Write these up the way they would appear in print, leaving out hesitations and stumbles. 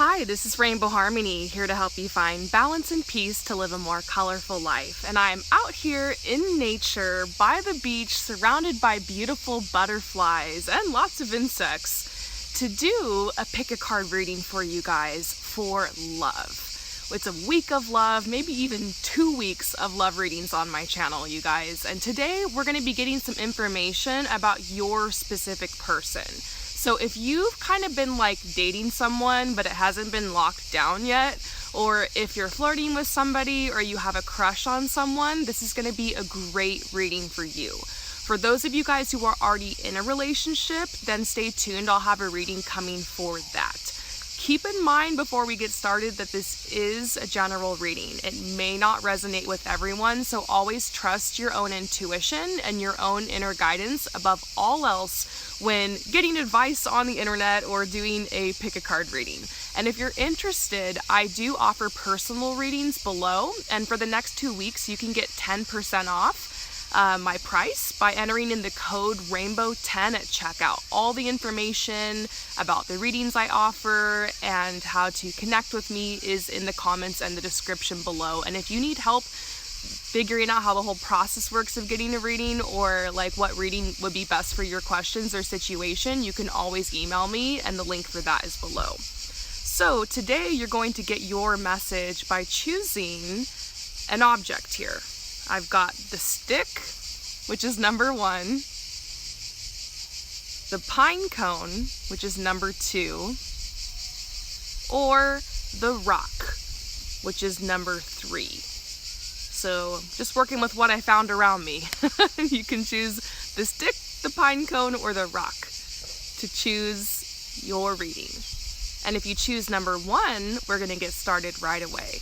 Hi, this is Rainbow Harmony, here to help you find balance and peace to live a more colorful life. And I'm out here in nature, by the beach, surrounded by beautiful butterflies and lots of insects, to do a pick a card reading for you guys for love. It's a week of love, maybe even 2 weeks of love readings on my channel, you guys. And today we're going to be getting some information about your specific person. So if you've kind of been like dating someone, but it hasn't been locked down yet, or if you're flirting with somebody or you have a crush on someone, this is going to be a great reading for you. For those of you guys who are already in a relationship, then stay tuned. I'll have a reading coming for that. Keep in mind before we get started that this is a general reading. It may not resonate with everyone, so always trust your own intuition and your own inner guidance above all else when getting advice on the internet or doing a pick a card reading. And if you're interested, I do offer personal readings below, and for the next 2 weeks you can get 10% off my price by entering in the code rainbow10 at checkout. All the information about the readings I offer and how to connect with me is in the comments and the description below. And if you need help figuring out how the whole process works of getting a reading, or like what reading would be best for your questions or situation, you can always email me, and the link for that is below. So today you're going to get your message by choosing an object here. I've got the stick, which is number 1, the pine cone, which is number 2, or the rock, which is number 3. So just working with what I found around me. You can choose the stick, the pine cone, or the rock to choose your reading. And if you choose number 1, we're going to get started right away.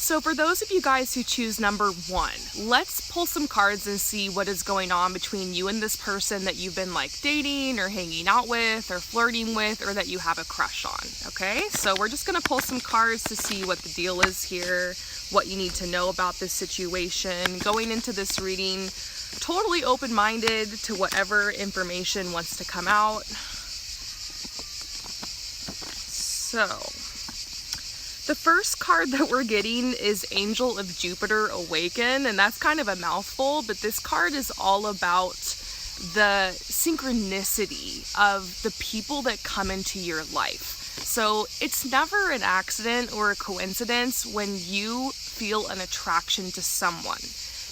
So for those of you guys who choose number 1, let's pull some cards and see what is going on between you and this person that you've been like dating or hanging out with or flirting with, or that you have a crush on, okay? So we're just going to pull some cards to see what the deal is here, what you need to know about this situation. Going into this reading, totally open-minded to whatever information wants to come out. So the first card that we're getting is Angel of Jupiter Awaken, and that's kind of a mouthful, but this card is all about the synchronicity of the people that come into your life. So it's never an accident or a coincidence when you feel an attraction to someone.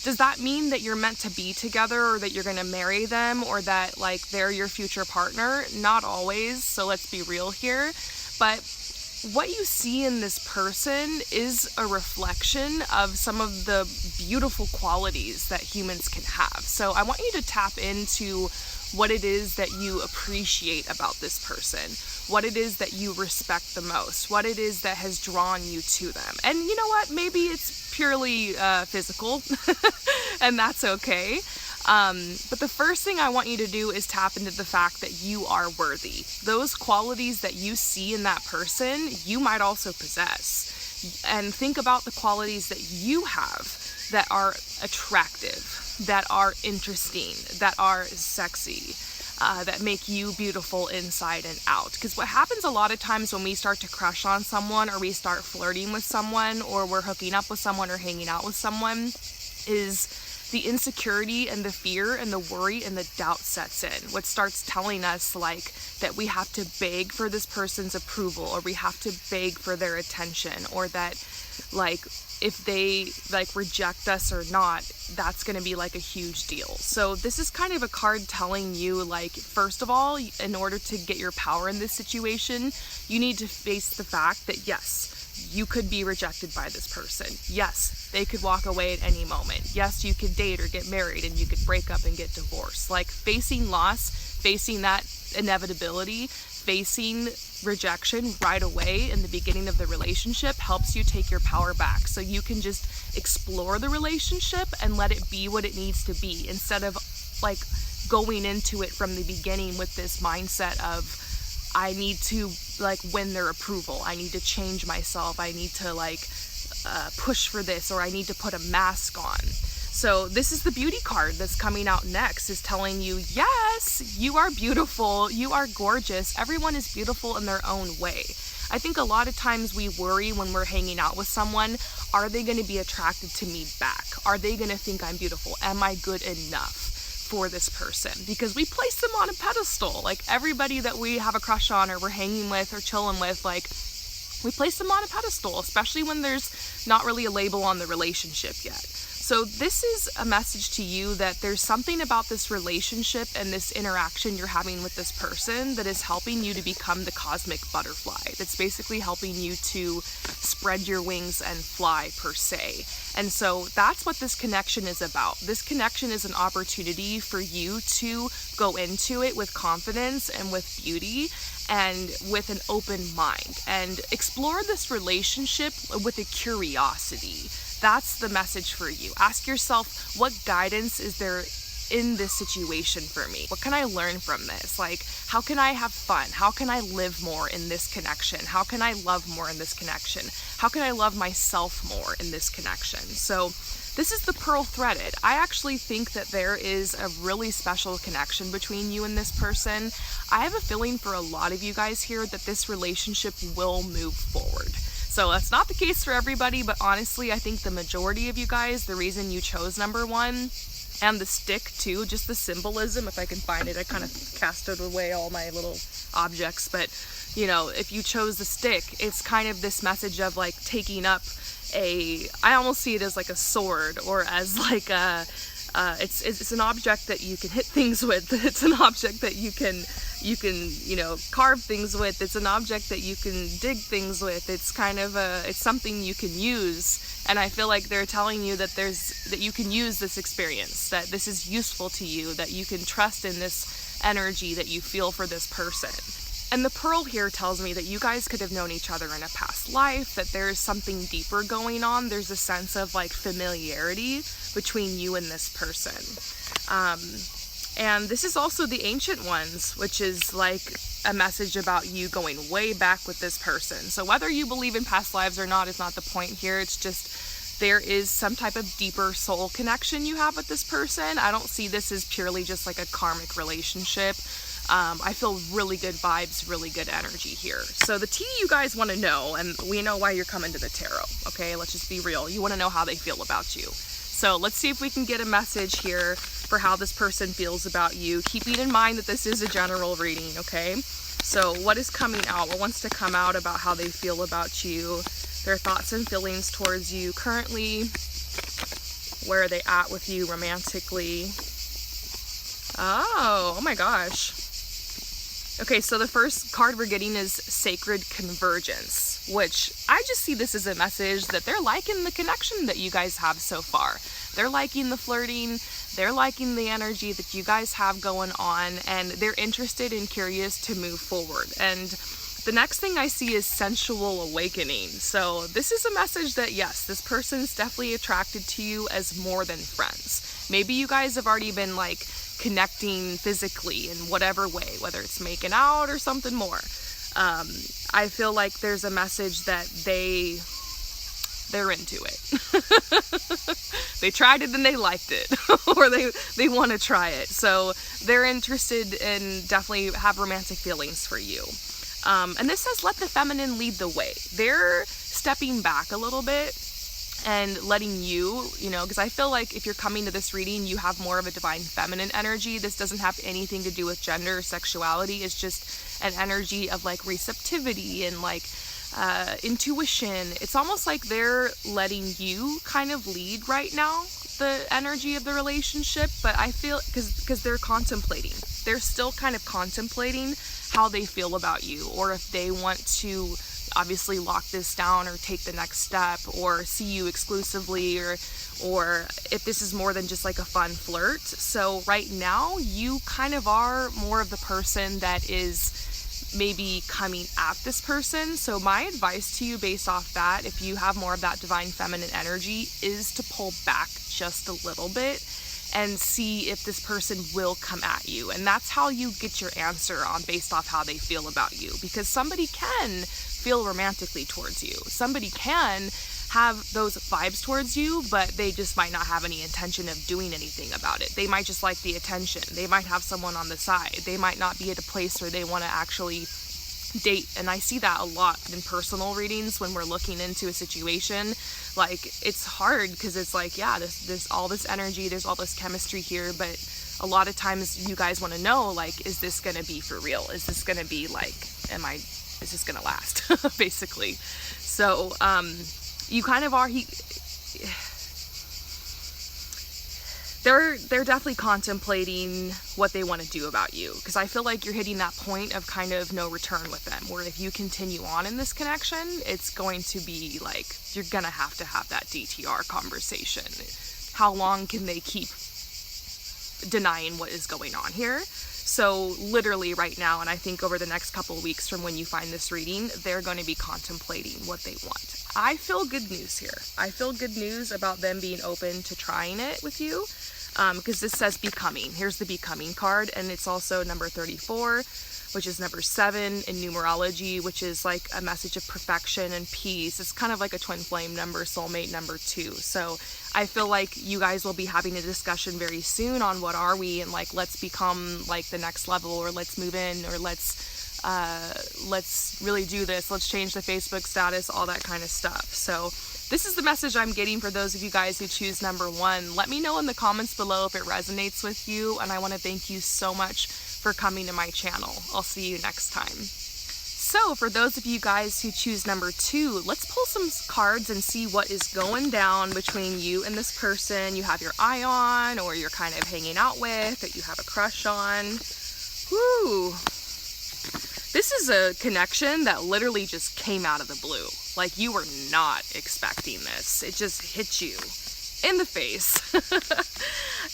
Does that mean that you're meant to be together, or that you're going to marry them, or that like they're your future partner? Not always, so let's be real here. But what you see in this person is a reflection of some of the beautiful qualities that humans can have. So I want you to tap into what it is that you appreciate about this person, what it is that you respect the most, what it is that has drawn you to them. And you know what? Maybe it's purely physical, and that's okay. But the first thing I want you to do is tap into the fact that you are worthy. Those qualities that you see in that person, you might also possess. And think about the qualities that you have that are attractive, that are interesting, that are sexy, that make you beautiful inside and out. Because what happens a lot of times when we start to crush on someone, or we start flirting with someone, or we're hooking up with someone or hanging out with someone, is the insecurity and the fear and the worry and the doubt sets in. What starts telling us like that we have to beg for this person's approval, or we have to beg for their attention, or that like if they like reject us or not, that's going to be like a huge deal. So this is kind of a card telling you like, first of all, in order to get your power in this situation, you need to face the fact that yes, you could be rejected by this person. Yes, they could walk away at any moment. Yes, you could date or get married, and you could break up and get divorced. Like facing loss, facing that inevitability, facing rejection right away in the beginning of the relationship helps you take your power back. So you can just explore the relationship and let it be what it needs to be, instead of like going into it from the beginning with this mindset of I need to like win their approval, I need to change myself, I need to like push for this, or I need to put a mask on. So this is the beauty card that's coming out next, is telling you, yes, you are beautiful, you are gorgeous, everyone is beautiful in their own way. I think a lot of times we worry when we're hanging out with someone, are they going to be attracted to me back? Are they going to think I'm beautiful? Am I good enough for this person? Because we place them on a pedestal. Like everybody that we have a crush on or we're hanging with or chilling with, like we place them on a pedestal, especially when there's not really a label on the relationship yet. So this is a message to you that there's something about this relationship and this interaction you're having with this person that is helping you to become the cosmic butterfly. That's basically helping you to spread your wings and fly, per se. And so that's what this connection is about. This connection is an opportunity for you to go into it with confidence and with beauty and with an open mind and explore this relationship with a curiosity. That's the message for you. Ask yourself, what guidance is there in this situation for me? What can I learn from this? Like, how can I have fun? How can I live more in this connection? How can I love more in this connection? How can I love myself more in this connection? So this is the pearl threaded. I actually think that there is a really special connection between you and this person. I have a feeling for a lot of you guys here that this relationship will move forward. So that's not the case for everybody, but honestly, I think the majority of you guys, the reason you chose number one, and the stick too, just the symbolism, if I can find it, I kind of casted away all my little objects, but you know, if you chose the stick, it's kind of this message of like taking up I almost see it as like a sword, or as like it's an object that you can hit things with. It's an object that you can you know, carve things with. It's an object that you can dig things with. It's kind of it's something you can use. And I feel like they're telling you that that you can use this experience, that this is useful to you, that you can trust in this energy that you feel for this person. And the pearl here tells me that you guys could have known each other in a past life, that there's something deeper going on. There's a sense of like familiarity between you and this person. And this is also the Ancient Ones, which is like a message about you going way back with this person. So whether you believe in past lives or not is not the point here. It's just there is some type of deeper soul connection you have with this person. I don't see this as purely just like a karmic relationship. I feel really good vibes, really good energy here. So the tea you guys want to know, and we know why you're coming to the tarot, okay? Let's just be real. You want to know how they feel about you. So let's see if we can get a message here for how this person feels about you, keeping in mind that this is a general reading, okay? So what is coming out? What wants to come out about how they feel about you, their thoughts and feelings towards you currently? Where are they at with you romantically? Oh my gosh. Okay, so the first card we're getting is Sacred Convergence, which I just see this as a message that they're liking the connection that you guys have so far. They're liking the flirting, they're liking the energy that you guys have going on, and they're interested and curious to move forward. And the next thing I see is Sensual Awakening. So this is a message that yes, this person is definitely attracted to you as more than friends. Maybe you guys have already been like connecting physically in whatever way, whether it's making out or something more. I feel like there's a message that they're into it. They tried it and they liked it, or they want to try it. So they're interested and definitely have romantic feelings for you. And this says, let the feminine lead the way. They're stepping back a little bit and letting you know, because I feel like if you're coming to this reading, you have more of a divine feminine energy. This doesn't have anything to do with gender or sexuality. It's just an energy of like receptivity and like intuition. It's almost like they're letting you kind of lead right now the energy of the relationship, but I feel because they're contemplating. They're still kind of contemplating how they feel about you, or if they want to obviously lock this down or take the next step or see you exclusively, or if this is more than just like a fun flirt. So right now you kind of are more of the person that is maybe coming at this person. So my advice to you based off that, if you have more of that divine feminine energy, is to pull back just a little bit and see if this person will come at you. And that's how you get your answer on based off how they feel about you, because somebody can feel romantically towards you. Somebody can have those vibes towards you, but they just might not have any intention of doing anything about it. They might just like the attention. They might have someone on the side. They might not be at a place where they want to actually date. And I see that a lot in personal readings when we're looking into a situation. Like, it's hard because it's like, yeah, there's all this energy, there's all this chemistry here, but a lot of times you guys want to know, like, is this going to be for real? Is this going to be like, is this going to last? Basically. So, you kind of are, they're definitely contemplating what they want to do about you, because I feel like you're hitting that point of kind of no return with them, where if you continue on in this connection, it's going to be like, you're going to have that DTR conversation. How long can they keep denying what is going on here? So literally right now, and I think over the next couple of weeks from when you find this reading, they're going to be contemplating what they want. I feel good news here. I feel good news about them being open to trying it with you, because this says becoming. Here's the becoming card, and it's also number 34, which is number 7 in numerology, which is like a message of perfection and peace. It's kind of like a twin flame number, soulmate number 2. So I feel like you guys will be having a discussion very soon on what are we, and like, let's become like the next level, or let's move in, or let's really do this. Let's change the Facebook status, all that kind of stuff. So this is the message I'm getting for those of you guys who choose number 1. Let me know in the comments below if it resonates with you, and I want to thank you so much for coming to my channel. I'll see you next time. So for those of you guys who choose number 2, let's pull some cards and see what is going down between you and this person you have your eye on, or you're kind of hanging out with, that you have a crush on. Woo! This is a connection that literally just came out of the blue. Like, you were not expecting this. It just hit you in the face.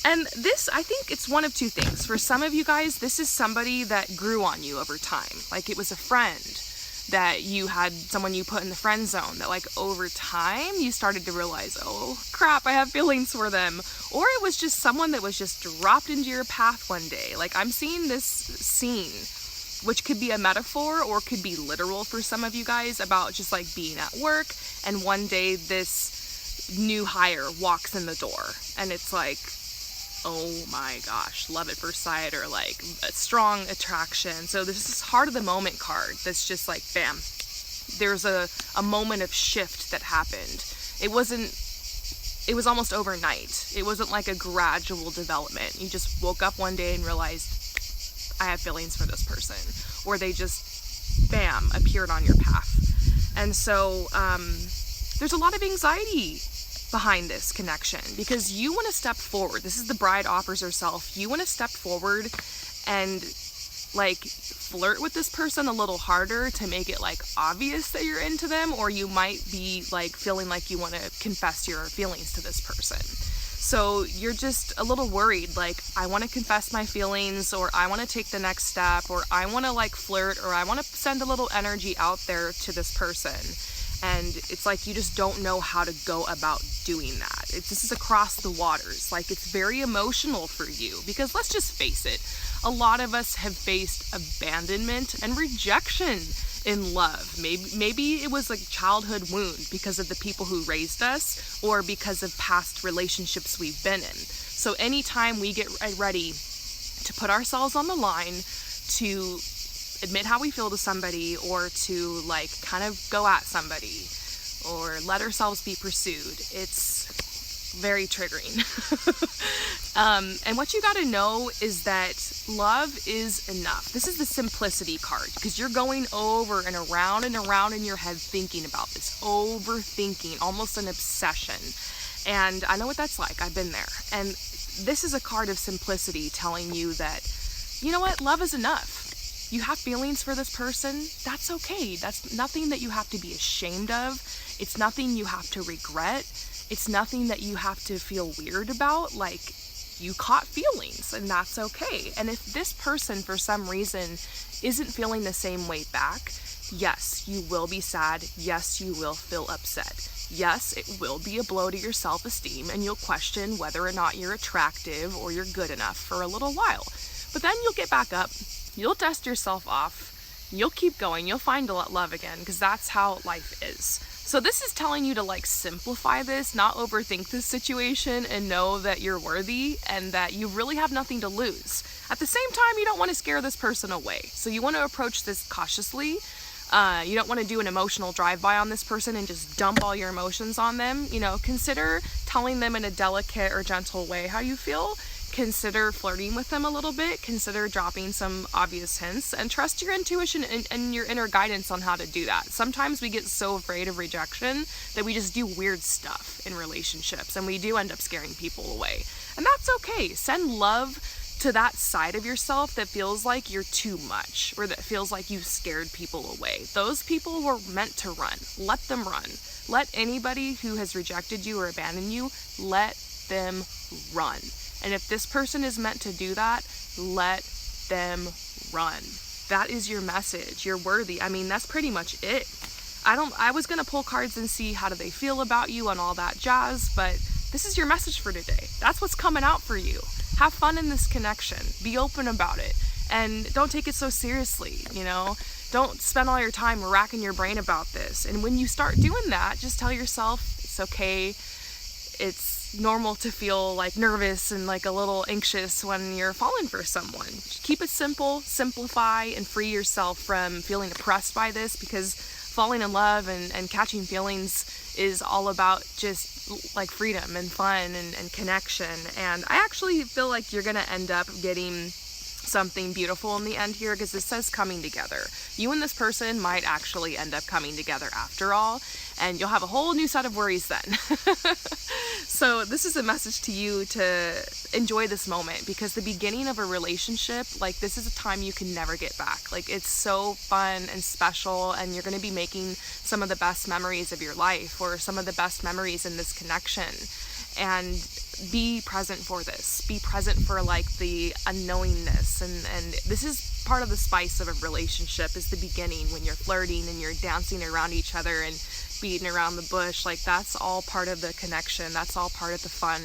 And this, I think it's one of two things. For some of you guys, this is somebody that grew on you over time. Like, it was a friend that you had, someone you put in the friend zone, that like over time you started to realize, oh crap, I have feelings for them. Or it was just someone that was just dropped into your path one day. Like, I'm seeing this scene, which could be a metaphor or could be literal for some of you guys, about just like being at work and one day this new hire walks in the door and it's like, oh my gosh, love at first sight, or like a strong attraction. So there's this heart of the moment card that's just like, bam, there's a moment of shift that happened. It was almost overnight. It wasn't like a gradual development. You just woke up one day and realized, I have feelings for this person, or they just, bam, appeared on your path. And so there's a lot of anxiety behind this connection, because you want to step forward. This is the bride offers herself. You want to step forward and like flirt with this person a little harder to make it like obvious that you're into them, or you might be like feeling like you want to confess your feelings to this person. So you're just a little worried, like, I want to confess my feelings, or I want to take the next step, or I want to like flirt, or I want to send a little energy out there to this person. And it's like, you just don't know how to go about doing that. This is across the waters. Like, it's very emotional for you, because let's just face it, a lot of us have faced abandonment and rejection in love. Maybe it was like a childhood wound because of the people who raised us, or because of past relationships we've been in. So anytime we get ready to put ourselves on the line to admit how we feel to somebody, or to like kind of go at somebody, or let ourselves be pursued, it's very triggering. And what you got to know is that love is enough. This is the simplicity card, because you're going over and around in your head thinking about this, overthinking, almost an obsession. And I know what that's like. I've been there. And this is a card of simplicity, telling you that, you know what, love is enough. You have feelings for this person, that's okay. That's nothing that you have to be ashamed of. It's nothing you have to regret. It's nothing that you have to feel weird about. Like, you caught feelings, and that's okay. And if this person, for some reason, isn't feeling the same way back, yes, you will be sad. Yes, you will feel upset. Yes, it will be a blow to your self-esteem, and you'll question whether or not you're attractive or you're good enough for a little while. But then you'll get back up. You'll dust yourself off, you'll keep going, you'll find love again, because that's how life is. So this is telling you to like simplify this, not overthink this situation, and know that you're worthy and that you really have nothing to lose. At the same time, you don't want to scare this person away. So you want to approach this cautiously. You don't want to do an emotional drive-by on this person and just dump all your emotions on them. You know, consider telling them in a delicate or gentle way how you feel. Consider flirting with them a little bit. Consider dropping some obvious hints, and trust your intuition and your inner guidance on how to do that. Sometimes we get so afraid of rejection that we just do weird stuff in relationships, and we do end up scaring people away. And that's okay. Send love to that side of yourself that feels like you're too much, or that feels like you've scared people away. Those people were meant to run. Let them run. Let anybody who has rejected you or abandoned you, let them run. And if this person is meant to do that, let them run. That is your message. You're worthy. I mean, that's pretty much it. I was going to pull cards and see how do they feel about you and all that jazz, but this is your message for today. That's what's coming out for you. Have fun in this connection. Be open about it. And don't take it so seriously, you know? Don't spend all your time racking your brain about this. And when you start doing that, just tell yourself it's okay. It's normal to feel like nervous and like a little anxious when you're falling for someone. Keep it simple, simplify, and free yourself from feeling oppressed by this, because falling in love and catching feelings is all about just like freedom and fun and connection. And I actually feel like you're gonna end up getting something beautiful in the end here, because it says coming together. You and this person might actually end up coming together after all, and you'll have a whole new set of worries then. So this is a message to you to enjoy this moment, because the beginning of a relationship, like, this is a time you can never get back. Like, it's so fun and special, and you're going to be making some of the best memories of your life, or some of the best memories in this connection. And be present for this. Be present for like the unknowingness, and this is part of the spice of a relationship, is the beginning, when you're flirting and you're dancing around each other and beating around the bush. Like, that's all part of the connection. That's all part of the fun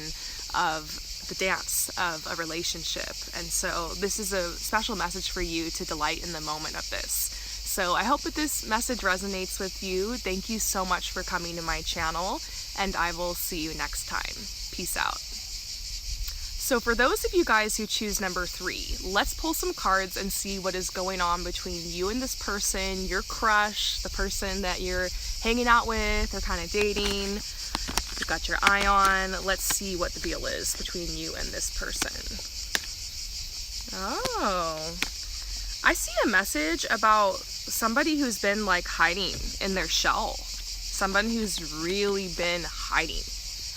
of the dance of a relationship. And so this is a special message for you to delight in the moment of this. So I hope that this message resonates with you. Thank you so much for coming to my channel, and I will see you next time. Peace out. So for those of you guys who choose number 3, let's pull some cards and see what is going on between you and this person, your crush, the person that you're hanging out with or kind of dating. You've got your eye on. Let's see what the deal is between you and this person. Oh, I see a message about somebody who's been like hiding in their shell. Somebody who's really been hiding.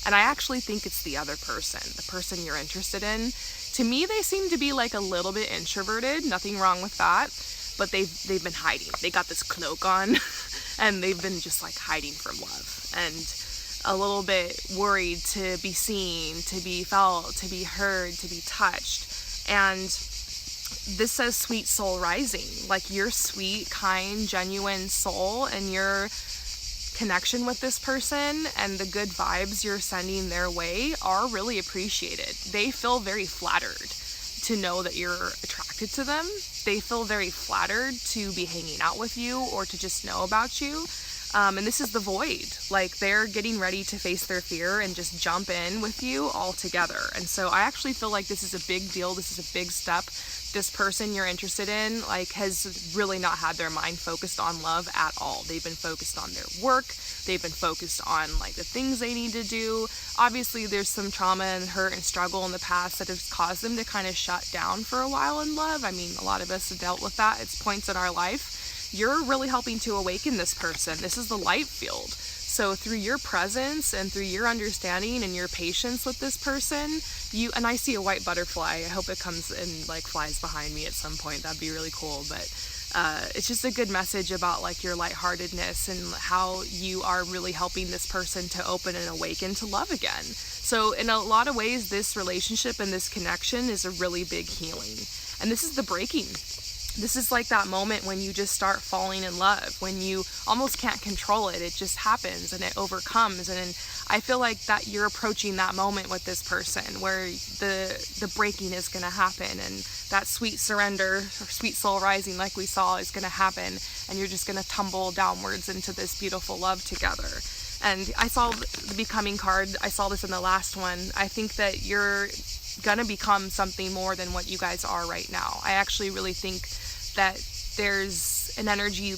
And I actually think it's the other person, the person you're interested in. To me, they seem to be like a little bit introverted. Nothing wrong with that. But they've been hiding. They got this cloak on and they've been just like hiding from love, and a little bit worried to be seen, to be felt, to be heard, to be touched. And this says sweet soul rising. Like, your sweet, kind, genuine soul and your connection with this person and the good vibes you're sending their way are really appreciated. They feel very flattered to know that you're attracted to them. They feel very flattered to be hanging out with you or to just know about you. And this is the void. Like, they're getting ready to face their fear and just jump in with you all together. And so I actually feel like this is a big deal. This is a big step. This person you're interested in, like, has really not had their mind focused on love at all. They've been focused on their work. They've been focused on like the things they need to do. Obviously, there's some trauma and hurt and struggle in the past that has caused them to kind of shut down for a while in love. I mean, a lot of us have dealt with that at points in our life. You're really helping to awaken this person. This is the light field. So through your presence and through your understanding and your patience with this person, and I see a white butterfly. I hope it comes and like flies behind me at some point. That'd be really cool. But it's just a good message about like your lightheartedness and how you are really helping this person to open and awaken to love again. So in a lot of ways, this relationship and this connection is a really big healing. And this is the breaking. This is like that moment when you just start falling in love, when you almost can't control it. It just happens and it overcomes. And I feel like that you're approaching that moment with this person where the breaking is going to happen, and that sweet surrender or sweet soul rising like we saw is going to happen, and you're just going to tumble downwards into this beautiful love together. And I saw the becoming card. I saw this in the last one. I think that you're gonna become something more than what you guys are right now. I actually really think that there's an energy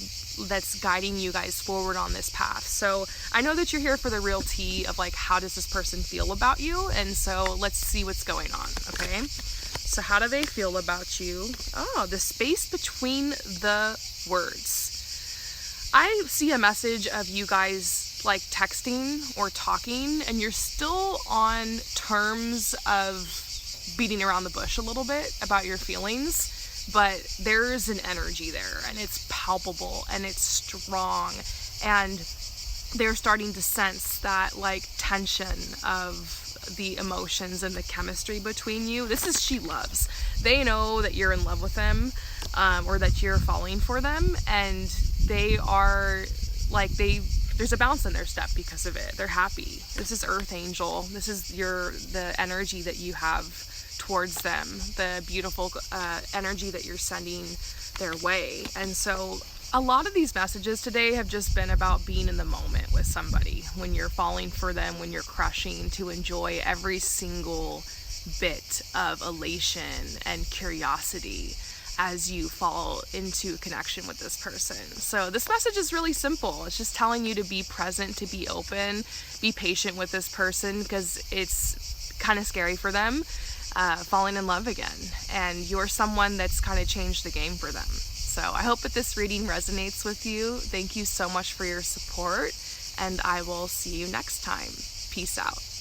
that's guiding you guys forward on this path. So I know that you're here for the real tea of like, how does this person feel about you? And so let's see what's going on, okay? So how do they feel about you? Oh, the space between the words. I see a message of you guys like texting or talking, and you're still on terms of beating around the bush a little bit about your feelings. But there's an energy there, and it's palpable, and it's strong, and they're starting to sense that like tension of the emotions and the chemistry between you. This is she loves. They know that you're in love with them, or that you're falling for them, and they are like, there's a bounce in their step because of it. They're happy. This is Earth Angel. This is the energy that you have towards them, the beautiful energy that you're sending their way. And so a lot of these messages today have just been about being in the moment with somebody, when you're falling for them, when you're crushing, to enjoy every single bit of elation and curiosity as you fall into connection with this person. So this message is really simple. It's just telling you to be present, to be open, be patient with this person, because it's kind of scary for them falling in love again, and you're someone that's kind of changed the game for them. So I hope that this reading resonates with you. Thank you so much for your support, and I will see you next time. Peace out.